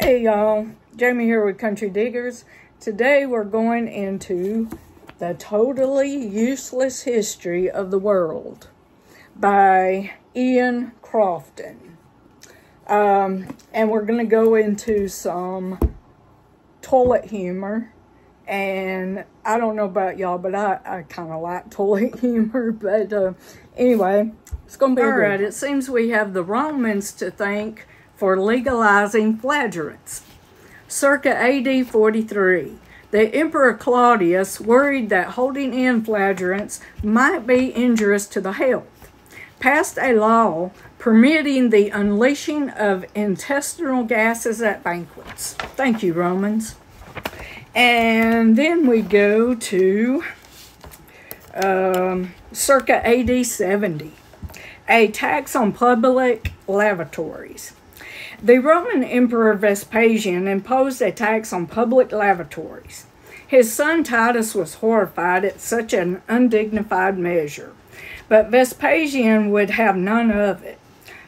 Hey y'all, Jamie here with Country Diggers. Today we're going into The Totally Useless History of the World by Ian Crofton. And we're going to go into some toilet humor. And I don't know about y'all, but I kind of like toilet humor. But anyway, it's going to be alright. It seems we have the Romans to thank for legalizing flagellants. Circa AD 43, the Emperor Claudius, worried that holding in flagellants might be injurious to the health, passed a law permitting the unleashing of intestinal gases at banquets. Thank you, Romans. And then we go to circa AD 70, a tax on public lavatories. The Roman Emperor Vespasian imposed a tax on public lavatories. His son Titus was horrified at such an undignified measure, but Vespasian would have none of it.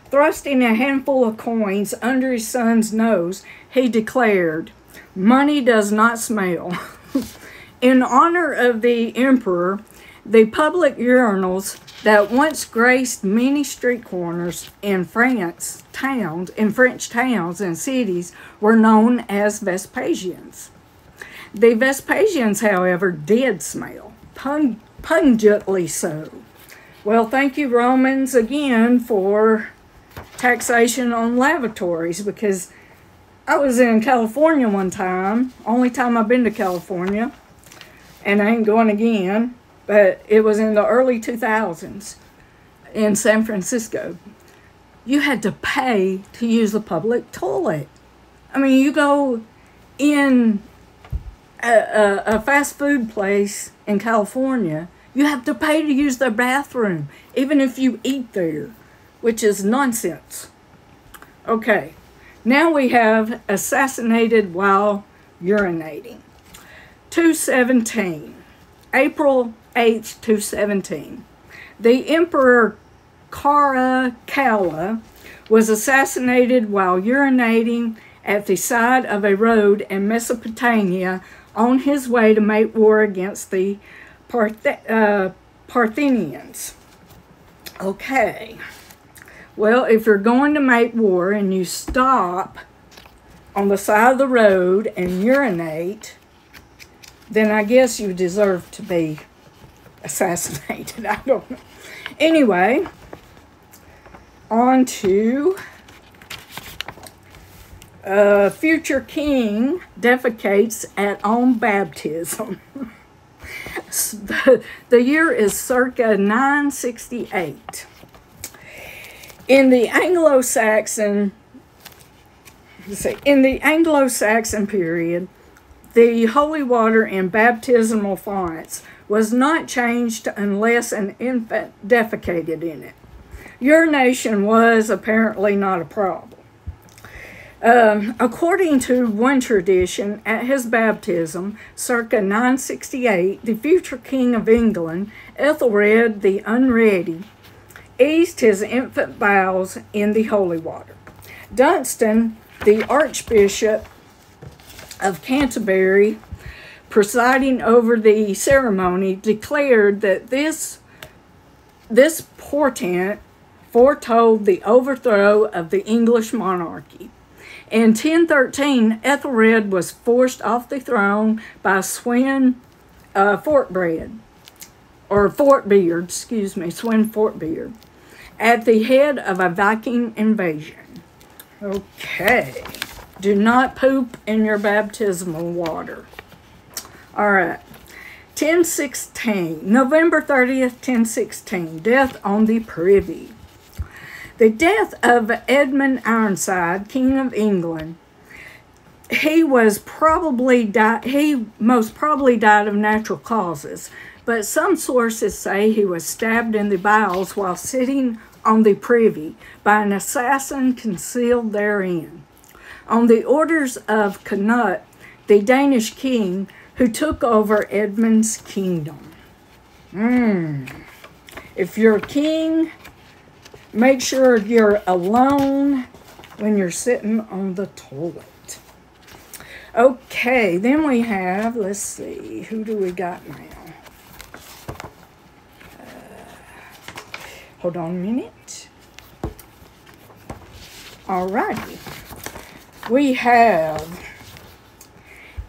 Thrusting a handful of coins under his son's nose, he declared, "Money does not smell." In honor of the emperor, the public urinals that once graced many street corners in French towns and cities were known as Vespasians. The Vespasians, however, did smell, pungently so. Well, thank you, Romans, again for taxation on lavatories, because I was in California one time, only time I've been to California, and I ain't going again. But it was in the early 2000s in San Francisco. You had to pay to use the public toilet. I mean, you go in a fast food place in California, you have to pay to use their bathroom, even if you eat there, which is nonsense. Okay, now we have assassinated while urinating. 217, April 8th, 217. The Emperor Caracalla was assassinated while urinating at the side of a road in Mesopotamia on his way to make war against the Parthians. Okay. Well, if you're going to make war and you stop on the side of the road and urinate, then I guess you deserve to be assassinated. I don't know. Anyway, on to future king defecates at own baptism. The year is circa 968. In the Anglo-Saxon period, the holy water in baptismal fonts was not changed unless an infant defecated in it. Urination was apparently not a problem. According to one tradition, at his baptism, circa 968, the future king of England, Ethelred the Unready, eased his infant bowels in the holy water. Dunstan, the Archbishop of Canterbury, presiding over the ceremony, declared that this portent foretold the overthrow of the English monarchy. In 1013, Ethelred was forced off the throne by Swin Fortbeard, at the head of a Viking invasion. Okay. Do not poop in your baptismal water. All right. 1016, November 30th, 1016, death on the Privy. The death of Edmund Ironside, King of England. He most probably died of natural causes, but some sources say he was stabbed in the bowels while sitting on the Privy by an assassin concealed therein. On the orders of Canute, the Danish king, who took over Edmund's kingdom. If you're a king, make sure you're alone when you're sitting on the toilet. Okay, then we have, let's see, who do we got now? Hold on a minute. Alrighty. We have,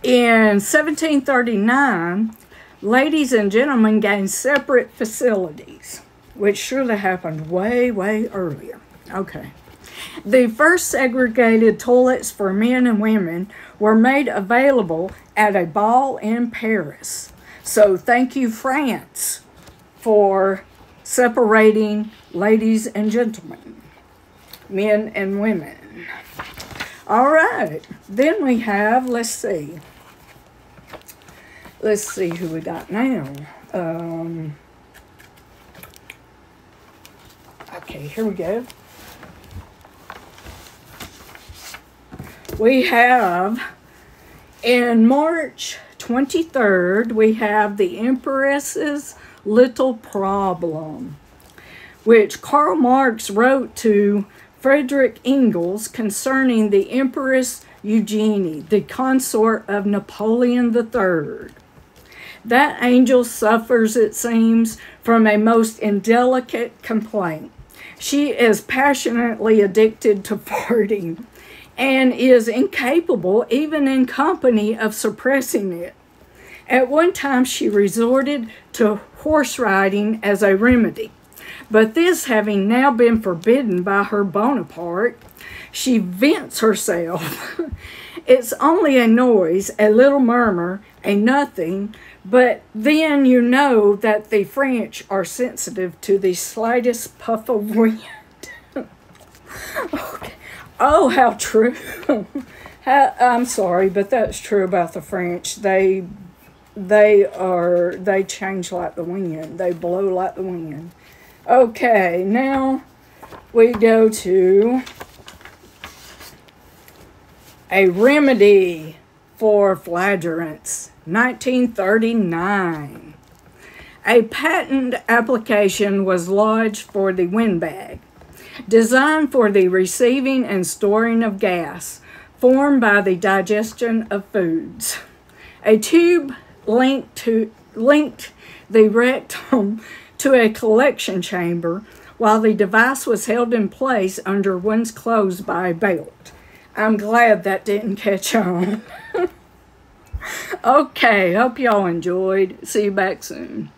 in 1739, ladies and gentlemen gained separate facilities, which surely happened way, way earlier. Okay. The first segregated toilets for men and women were made available at a ball in Paris. So thank you, France, for separating ladies and gentlemen, men and women. All right, then we have, let's see who we got now. Okay, here we go. We have, in March 23rd, we have the Empress's Little Problem, which Karl Marx wrote to Frederick Engels concerning the Empress Eugenie, the consort of Napoleon III. That angel suffers, it seems, from a most indelicate complaint. She is passionately addicted to farting and is incapable, even in company, of suppressing it. At one time, she resorted to horse riding as a remedy. But this having now been forbidden by her Bonaparte, she vents herself. It's only a noise, a little murmur, a nothing, but then you know that the French are sensitive to the slightest puff of wind. Okay. Oh, how true. I'm sorry, but that's true about the French. They change like the wind. They blow like the wind. Okay, now we go to a remedy for flatulence, 1939. A patent application was lodged for the windbag, designed for the receiving and storing of gas formed by the digestion of foods. A tube linked the rectum to a collection chamber while the device was held in place under one's clothes by a belt. I'm glad that didn't catch on. Okay, hope y'all enjoyed. See you back soon.